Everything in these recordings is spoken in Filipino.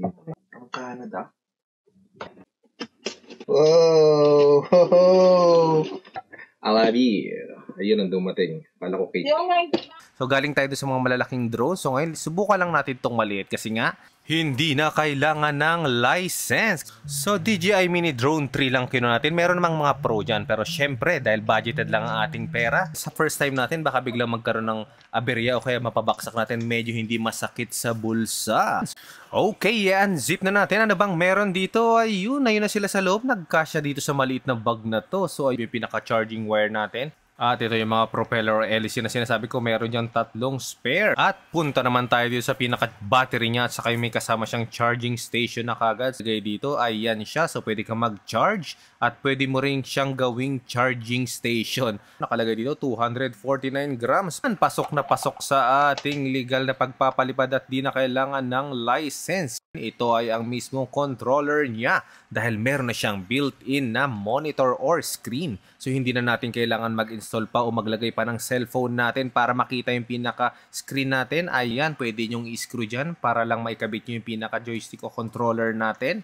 Ang Canada? Oh! Ho, ho! Alabi! Ayun ang dumating. Kala ko cake. So galing tayo sa mga malalaking drone. So ngayon, subukan lang natin itong maliit kasi nga, hindi na kailangan ng license. So DJI Mini Drone 3 lang kinuha natin. Meron namang mga pro dyan. Pero syempre, dahil budgeted lang ang ating pera, sa first time natin, baka biglang magkaroon ng aberya o kaya mapabaksak natin, medyo hindi masakit sa bulsa. Okay, yan. Zip na natin. Ano bang meron dito? Ayun na sila sa loob. Nagkasya dito sa maliit na bag na to. So ayun yung pinaka-charging wire natin. At ito yung mga propeller or hélice na sinasabi ko, meron diyang 3 spare. At punta naman tayo dito sa pinaka-battery niya at saka yung may kasama siyang charging station na kagad. Sagay dito, ayan siya. So pwede ka mag-charge at pwede mo rin siyang gawing charging station. Nakalagay dito, 249 grams. Pasok na pasok sa ating legal na pagpapalipad at di na kailangan ng license. Ito ay ang mismong controller niya dahil meron na siyang built-in na monitor or screen. So hindi na natin kailangan mag-install pa o maglagay pa ng cellphone natin para makita yung pinaka-screen natin. Ayan, pwede nyong i-screw dyan para lang maikabit nyo yung pinaka-joystick o controller natin.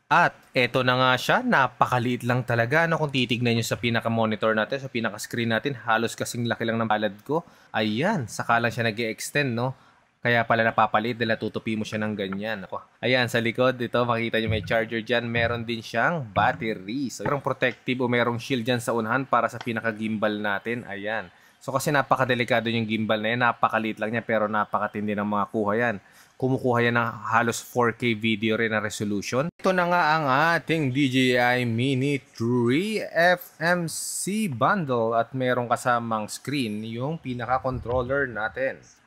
At eto na nga siya, napakaliit lang talaga. Ano, kung titignan nyo sa pinaka-monitor natin, sa pinaka-screen natin, halos kasing laki lang ng palad ko. Ayan, saka lang siya nag-i-extend, no? Kaya pala napapalit dahil natutupi mo siya ng ganyan. Ako. Ayan, sa likod dito, makita nyo may charger dyan. Meron din siyang battery. So, merong protective o merong shield dyan sa unahan para sa pinaka-gimbal natin. Ayan. So, kasi napakadelikado yung gimbal na yan. Napakaliit lang niya pero napakatindi ng mga kuha yan. Kumukuha yan ng halos 4K video rin na resolution. Ito na nga ang ating DJI Mini 3 FMC bundle at merong kasamang screen yung pinaka-controller natin.